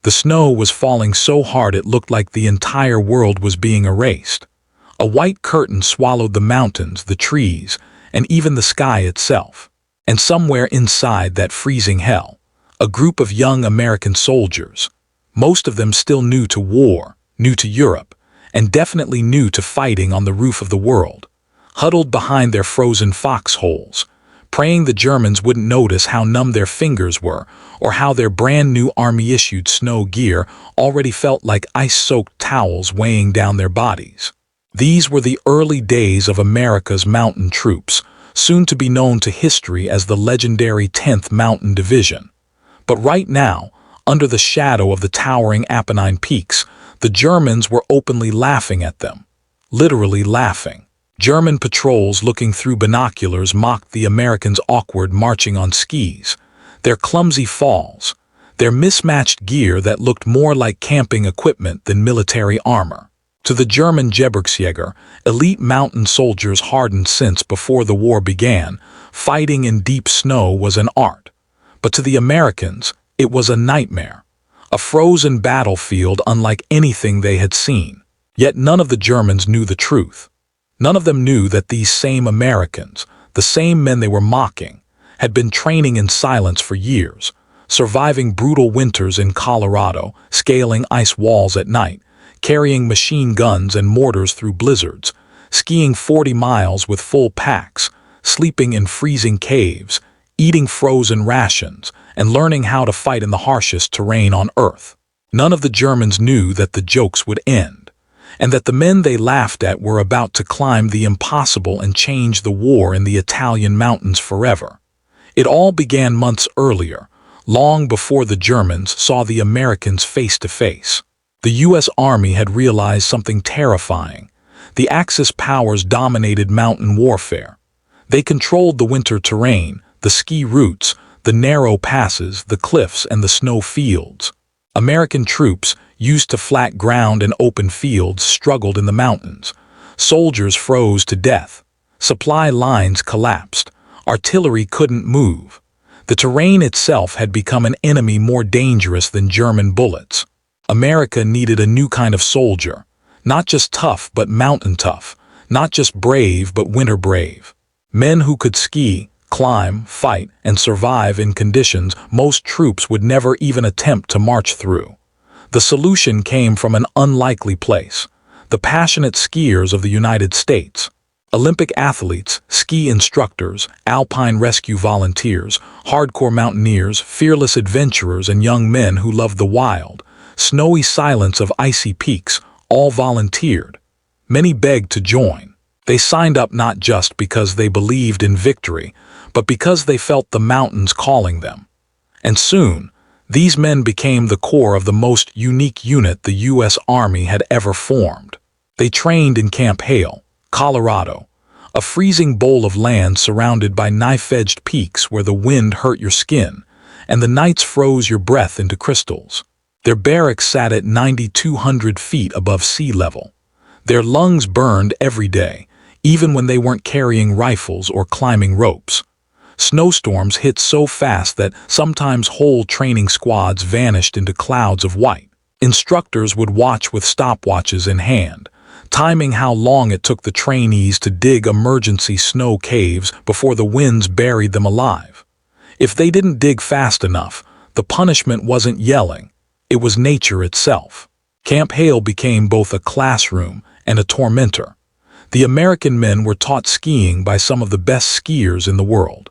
The snow was falling so hard it looked like the entire world was being erased. A white curtain swallowed the mountains, the trees, and even the sky itself. And somewhere inside that freezing hell, a group of young American soldiers, most of them still new to war, new to Europe, and definitely new to fighting on the roof of the world, huddled behind their frozen foxholes, praying the Germans wouldn't notice how numb their fingers were or how their brand-new army-issued snow gear already felt like ice-soaked towels weighing down their bodies. These were the early days of America's mountain troops, soon to be known to history as the legendary 10th Mountain Division. But right now, under the shadow of the towering Apennine peaks, the Germans were openly laughing at them. Literally laughing. German patrols looking through binoculars mocked the Americans' awkward marching on skis, their clumsy falls, their mismatched gear that looked more like camping equipment than military armor. To the German Gebirgsjäger, elite mountain soldiers hardened since before the war began, fighting in deep snow was an art. But to the Americans, it was a nightmare, a frozen battlefield unlike anything they had seen. Yet none of the Germans knew the truth. None of them knew that these same Americans, the same men they were mocking, had been training in silence for years, surviving brutal winters in Colorado, scaling ice walls at night, carrying machine guns and mortars through blizzards, skiing 40 miles with full packs, sleeping in freezing caves, eating frozen rations, and learning how to fight in the harshest terrain on Earth. None of the Germans knew that the jokes would end, and that the men they laughed at were about to climb the impossible and change the war in the Italian mountains forever. It all began months earlier, long before the Germans saw the Americans face to face. The U.S. Army had realized something terrifying. The Axis powers dominated mountain warfare. They controlled the winter terrain, the ski routes, the narrow passes, the cliffs, and the snow fields. American troops, used to flat ground and open fields, struggled in the mountains. Soldiers froze to death. Supply lines collapsed. Artillery couldn't move. The terrain itself had become an enemy more dangerous than German bullets. America needed a new kind of soldier, not just tough but mountain tough, not just brave but winter brave. Men who could ski, climb, fight, and survive in conditions most troops would never even attempt to march through. The solution came from an unlikely place: the passionate skiers of the United States. Olympic athletes, ski instructors, alpine rescue volunteers, hardcore mountaineers, fearless adventurers, and young men who loved the wild, snowy silence of icy peaks, all volunteered. Many begged to join. They signed up not just because they believed in victory, but because they felt the mountains calling them. And soon, these men became the core of the most unique unit the U.S. Army had ever formed. They trained in Camp Hale, Colorado, a freezing bowl of land surrounded by knife-edged peaks where the wind hurt your skin and the nights froze your breath into crystals. Their barracks sat at 9,200 feet above sea level. Their lungs burned every day, even when they weren't carrying rifles or climbing ropes. Snowstorms hit so fast that sometimes whole training squads vanished into clouds of white. Instructors would watch with stopwatches in hand, timing how long it took the trainees to dig emergency snow caves before the winds buried them alive. If they didn't dig fast enough, the punishment wasn't yelling, it was nature itself. Camp Hale became both a classroom and a tormentor. The American men were taught skiing by some of the best skiers in the world.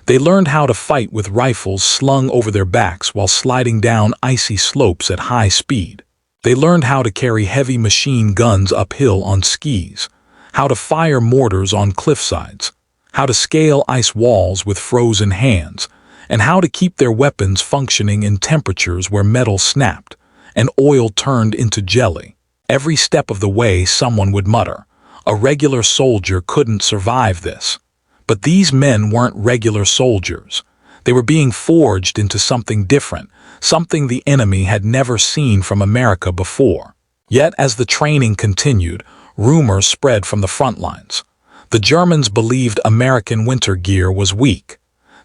They learned how to fight with rifles slung over their backs while sliding down icy slopes at high speed. They learned how to carry heavy machine guns uphill on skis, how to fire mortars on cliffsides, how to scale ice walls with frozen hands, and how to keep their weapons functioning in temperatures where metal snapped and oil turned into jelly. Every step of the way someone would mutter, "A regular soldier couldn't survive this." But these men weren't regular soldiers. They were being forged into something different, something the enemy had never seen from America before. Yet as the training continued, rumors spread from the front lines. The Germans believed American winter gear was weak.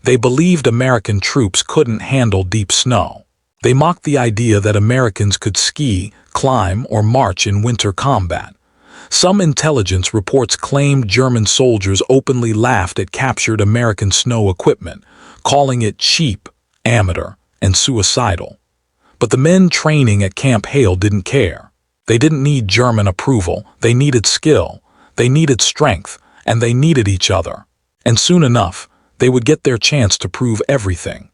They believed American troops couldn't handle deep snow. They mocked the idea that Americans could ski, climb, or march in winter combat. Some intelligence reports claimed German soldiers openly laughed at captured American snow equipment, calling it cheap, amateur, and suicidal. But the men training at Camp Hale didn't care. They didn't need German approval, they needed skill, they needed strength, and they needed each other. And soon enough, they would get their chance to prove everything.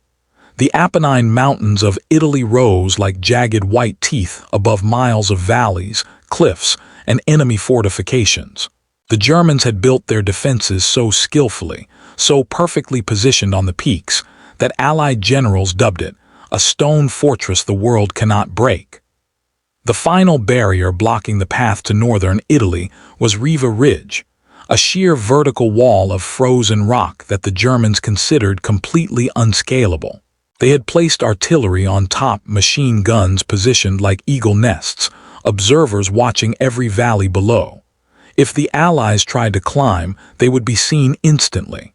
The Apennine Mountains of Italy rose like jagged white teeth above miles of valleys, cliffs, and enemy fortifications. The Germans had built their defenses so skillfully, so perfectly positioned on the peaks, that Allied generals dubbed it a stone fortress the world cannot break. The final barrier blocking the path to northern Italy was Riva Ridge, a sheer vertical wall of frozen rock that the Germans considered completely unscalable. They had placed artillery on top, machine guns positioned like eagle nests, observers watching every valley below. If the Allies tried to climb, they would be seen instantly.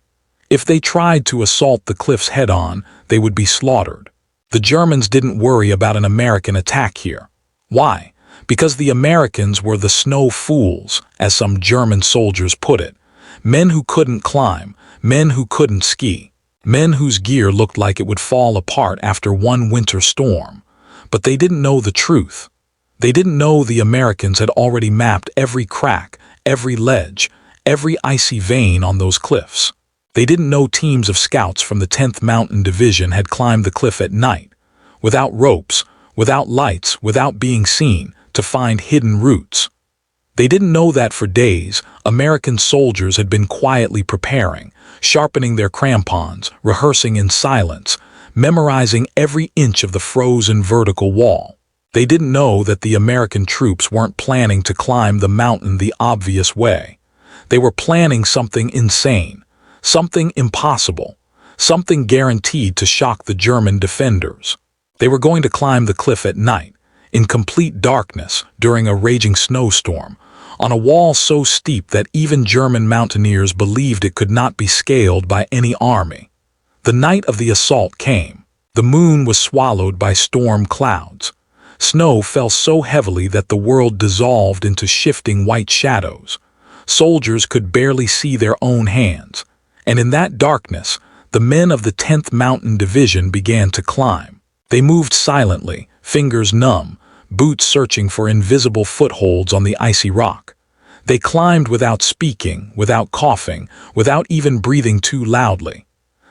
If they tried to assault the cliffs head-on, they would be slaughtered. The Germans didn't worry about an American attack here. Why? Because the Americans were the snow fools, as some German soldiers put it. Men who couldn't climb, men who couldn't ski, men whose gear looked like it would fall apart after one winter storm. But they didn't know the truth. They didn't know the Americans had already mapped every crack, every ledge, every icy vein on those cliffs. They didn't know teams of scouts from the 10th Mountain Division had climbed the cliff at night, without ropes, without lights, without being seen, to find hidden routes. They didn't know that for days, American soldiers had been quietly preparing, sharpening their crampons, rehearsing in silence, memorizing every inch of the frozen vertical wall. They didn't know that the American troops weren't planning to climb the mountain the obvious way. They were planning something insane, something impossible, something guaranteed to shock the German defenders. They were going to climb the cliff at night, in complete darkness, during a raging snowstorm, on a wall so steep that even German mountaineers believed it could not be scaled by any army. The night of the assault came. The moon was swallowed by storm clouds. Snow fell so heavily that the world dissolved into shifting white shadows. Soldiers could barely see their own hands. And in that darkness, the men of the 10th Mountain Division began to climb. They moved silently, fingers numb, boots searching for invisible footholds on the icy rock. They climbed without speaking, without coughing, without even breathing too loudly.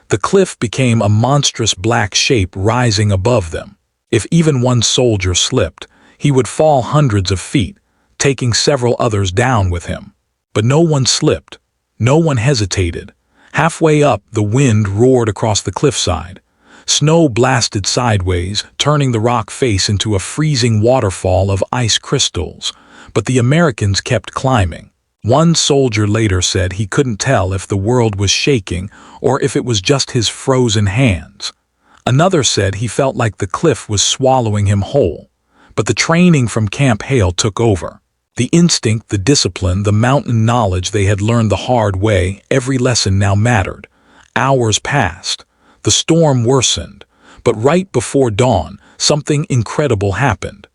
The cliff became a monstrous black shape rising above them. If even one soldier slipped, he would fall hundreds of feet, taking several others down with him. But no one slipped. No one hesitated. Halfway up, the wind roared across the cliffside. Snow blasted sideways, turning the rock face into a freezing waterfall of ice crystals. But the Americans kept climbing. One soldier later said he couldn't tell if the world was shaking or if it was just his frozen hands. Another said he felt like the cliff was swallowing him whole. But the training from Camp Hale took over. The instinct, the discipline, the mountain knowledge they had learned the hard way, every lesson now mattered. Hours passed. The storm worsened. But right before dawn, something incredible happened.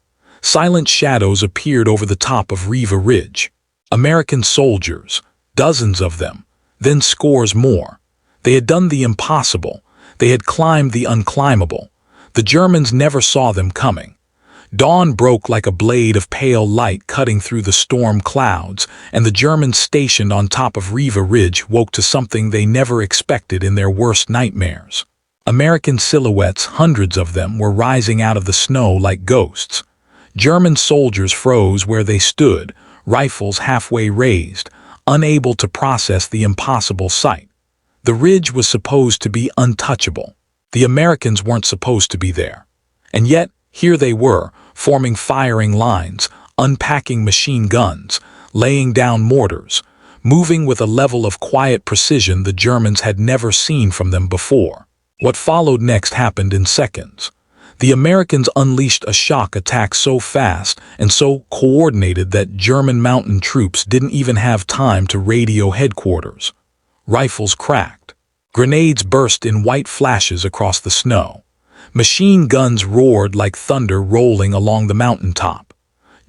Silent shadows appeared over the top of Riva Ridge. American soldiers, dozens of them, then scores more. They had done the impossible. They had climbed the unclimbable. The Germans never saw them coming. Dawn broke like a blade of pale light cutting through the storm clouds, and the Germans stationed on top of Riva Ridge woke to something they never expected in their worst nightmares. American silhouettes, hundreds of them, were rising out of the snow like ghosts. German soldiers froze where they stood, rifles halfway raised, unable to process the impossible sight. The ridge was supposed to be untouchable. The Americans weren't supposed to be there. And yet, here they were, forming firing lines, unpacking machine guns, laying down mortars, moving with a level of quiet precision the Germans had never seen from them before. What followed next happened in seconds. The Americans unleashed a shock attack so fast and so coordinated that German mountain troops didn't even have time to radio headquarters. Rifles cracked. Grenades burst in white flashes across the snow. Machine guns roared like thunder rolling along the mountaintop.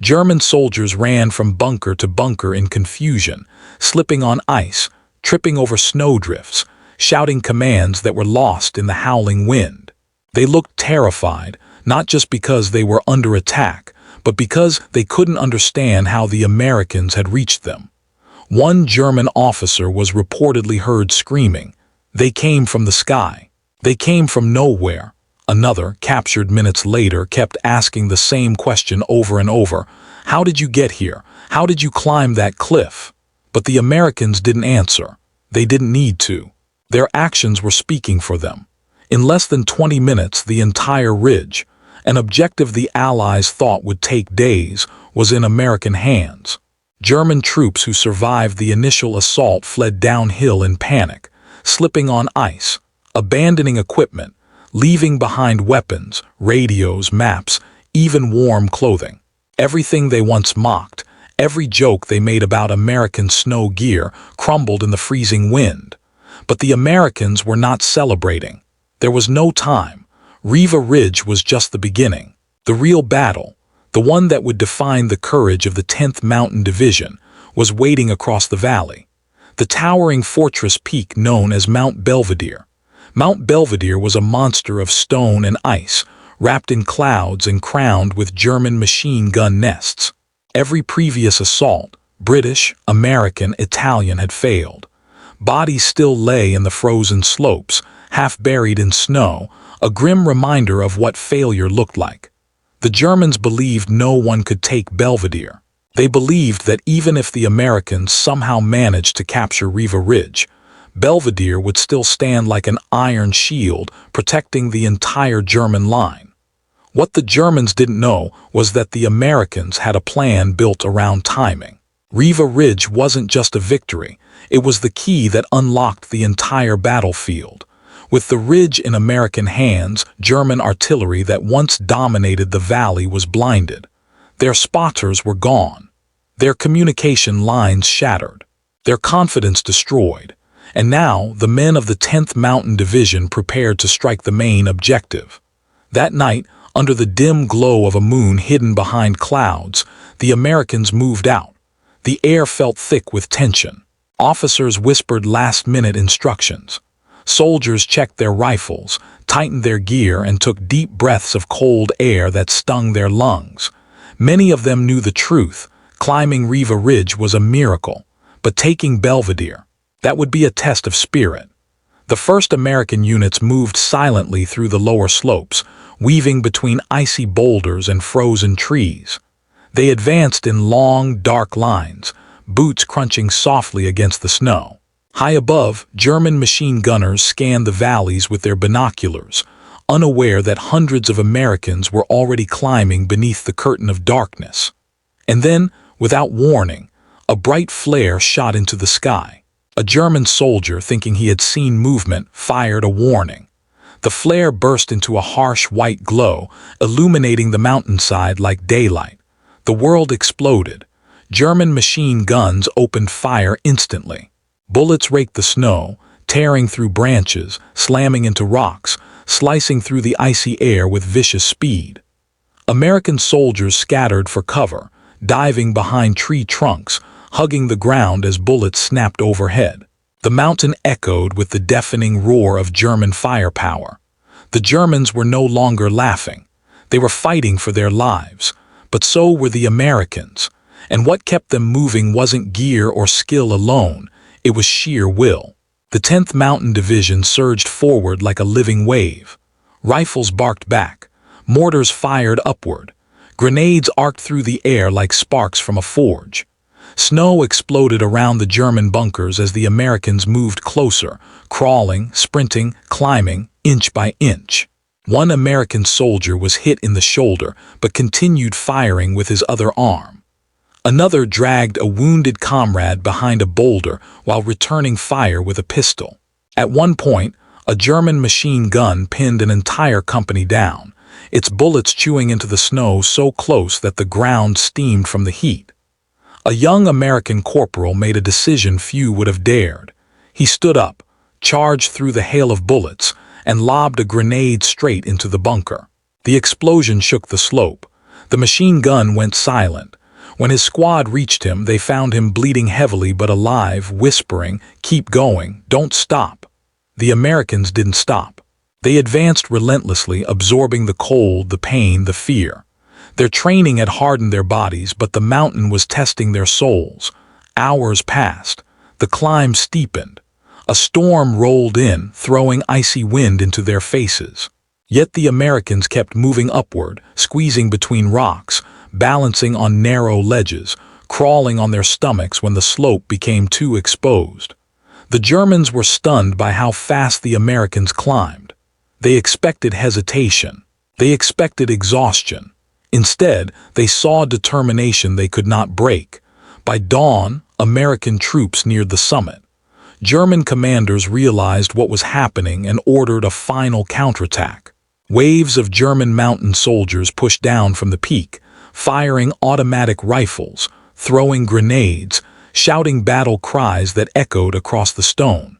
German soldiers ran from bunker to bunker in confusion, slipping on ice, tripping over snowdrifts, shouting commands that were lost in the howling wind. They looked terrified, not just because they were under attack, but because they couldn't understand how the Americans had reached them. One German officer was reportedly heard screaming, "They came from the sky. They came from nowhere." Another, captured minutes later, kept asking the same question over and over. "How did you get here? How did you climb that cliff?" But the Americans didn't answer. They didn't need to. Their actions were speaking for them. In less than 20 minutes, the entire ridge, an objective the Allies thought would take days, was in American hands. German troops who survived the initial assault fled downhill in panic, slipping on ice, abandoning equipment, leaving behind weapons, radios, maps, even warm clothing. Everything they once mocked, every joke they made about American snow gear, crumbled in the freezing wind. But the Americans were not celebrating. There was no time. Riva Ridge was just the beginning. The real battle, the one that would define the courage of the 10th Mountain Division, was waiting across the valley. The towering fortress peak known as Mount Belvedere. Mount Belvedere was a monster of stone and ice, wrapped in clouds and crowned with German machine gun nests. Every previous assault, British, American, Italian, had failed. Bodies still lay in the frozen slopes, half buried in snow, a grim reminder of what failure looked like. The Germans believed no one could take Belvedere. They believed that even if the Americans somehow managed to capture Riva Ridge, Belvedere would still stand like an iron shield protecting the entire German line. What the Germans didn't know was that the Americans had a plan built around timing. Riva Ridge wasn't just a victory, it was the key that unlocked the entire battlefield. With the ridge in American hands, German artillery that once dominated the valley was blinded. Their spotters were gone. Their communication lines shattered. Their confidence destroyed. And now the men of the 10th Mountain Division prepared to strike the main objective. That night, under the dim glow of a moon hidden behind clouds, the Americans moved out. The air felt thick with tension. Officers whispered last-minute instructions. Soldiers checked their rifles, tightened their gear, and took deep breaths of cold air that stung their lungs. Many of them knew the truth. Climbing Riva Ridge was a miracle, but taking Belvedere, that would be a test of spirit. The first American units moved silently through the lower slopes, weaving between icy boulders and frozen trees. They advanced in long, dark lines, boots crunching softly against the snow. High above, German machine gunners scanned the valleys with their binoculars, unaware that hundreds of Americans were already climbing beneath the curtain of darkness. And then, without warning, a bright flare shot into the sky. A German soldier, thinking he had seen movement, fired a warning. The flare burst into a harsh white glow, illuminating the mountainside like daylight. The world exploded. German machine guns opened fire instantly. Bullets raked the snow, tearing through branches, slamming into rocks, slicing through the icy air with vicious speed. American soldiers scattered for cover, diving behind tree trunks, hugging the ground as bullets snapped overhead. The mountain echoed with the deafening roar of German firepower. The Germans were no longer laughing. They were fighting for their lives, but so were the Americans. And what kept them moving wasn't gear or skill alone, it was sheer will. The 10th Mountain Division surged forward like a living wave. Rifles barked back. Mortars fired upward. Grenades arced through the air like sparks from a forge. Snow exploded around the German bunkers as the Americans moved closer, crawling, sprinting, climbing, inch by inch. One American soldier was hit in the shoulder, but continued firing with his other arm. Another dragged a wounded comrade behind a boulder while returning fire with a pistol. At one point, a German machine gun pinned an entire company down, its bullets chewing into the snow so close that the ground steamed from the heat. A young American corporal made a decision few would have dared. He stood up, charged through the hail of bullets, and lobbed a grenade straight into the bunker. The explosion shook the slope. The machine gun went silent. When his squad reached him, they found him bleeding heavily but alive, whispering, "Keep going, don't stop." The Americans didn't stop. They advanced relentlessly, absorbing the cold, the pain, the fear. Their training had hardened their bodies, but the mountain was testing their souls. Hours passed. The climb steepened. A storm rolled in, throwing icy wind into their faces. Yet the Americans kept moving upward, squeezing between rocks, balancing on narrow ledges, crawling on their stomachs when the slope became too exposed. The Germans were stunned by how fast the Americans climbed. They expected hesitation. They expected exhaustion. Instead, they saw determination they could not break. By dawn, American troops neared the summit. German commanders realized what was happening and ordered a final counterattack. Waves of German mountain soldiers pushed down from the peak, firing automatic rifles, throwing grenades, shouting battle cries that echoed across the stone.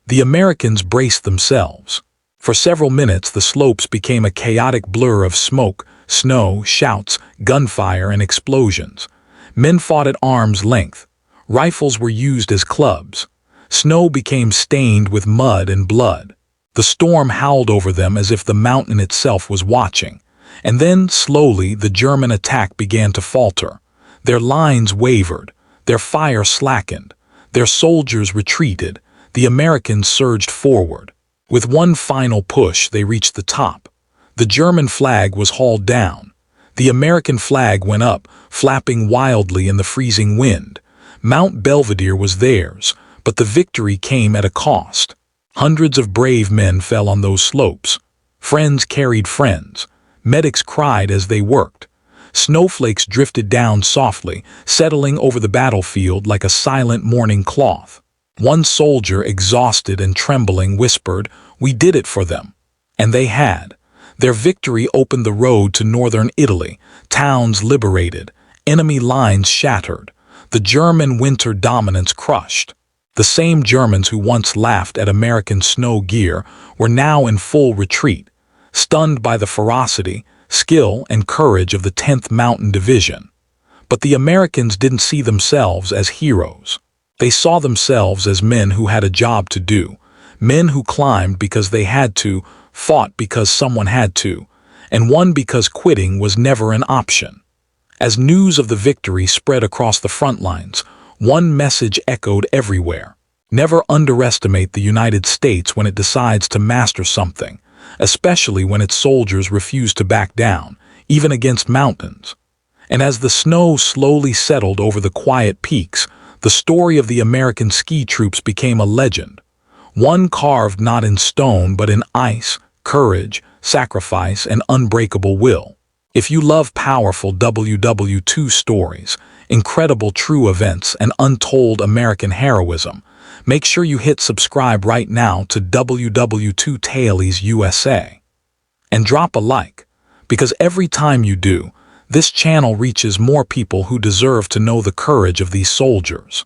The Americans braced themselves. For several minutes, the slopes became a chaotic blur of smoke, snow, shouts, gunfire, and explosions. Men fought at arm's length. Rifles were used as clubs. Snow became stained with mud and blood. The storm howled over them as if the mountain itself was watching. And then, slowly, the German attack began to falter. Their lines wavered. Their fire slackened. Their soldiers retreated. The Americans surged forward. With one final push, they reached the top. The German flag was hauled down. The American flag went up, flapping wildly in the freezing wind. Mount Belvedere was theirs, but the victory came at a cost. Hundreds of brave men fell on those slopes. Friends carried friends. Medics cried as they worked. Snowflakes drifted down softly, settling over the battlefield like a silent mourning cloth. One soldier, exhausted and trembling, whispered, "We did it for them." And they had. Their victory opened the road to northern Italy, towns liberated, enemy lines shattered, the German winter dominance crushed. The same Germans who once laughed at American snow gear were now in full retreat, stunned by the ferocity, skill, and courage of the 10th Mountain Division. But the Americans didn't see themselves as heroes. They saw themselves as men who had a job to do, men who climbed because they had to, fought because someone had to, and won because quitting was never an option. As news of the victory spread across the front lines, one message echoed everywhere. Never underestimate the United States when it decides to master something, especially when its soldiers refuse to back down, even against mountains. And as the snow slowly settled over the quiet peaks, the story of the American ski troops became a legend. One carved not in stone but in ice, courage, sacrifice, and unbreakable will. If you love powerful WW2 stories, incredible true events, and untold American heroism, make sure you hit subscribe right now to WW2 Tales USA. And drop a like, because every time you do, this channel reaches more people who deserve to know the courage of these soldiers.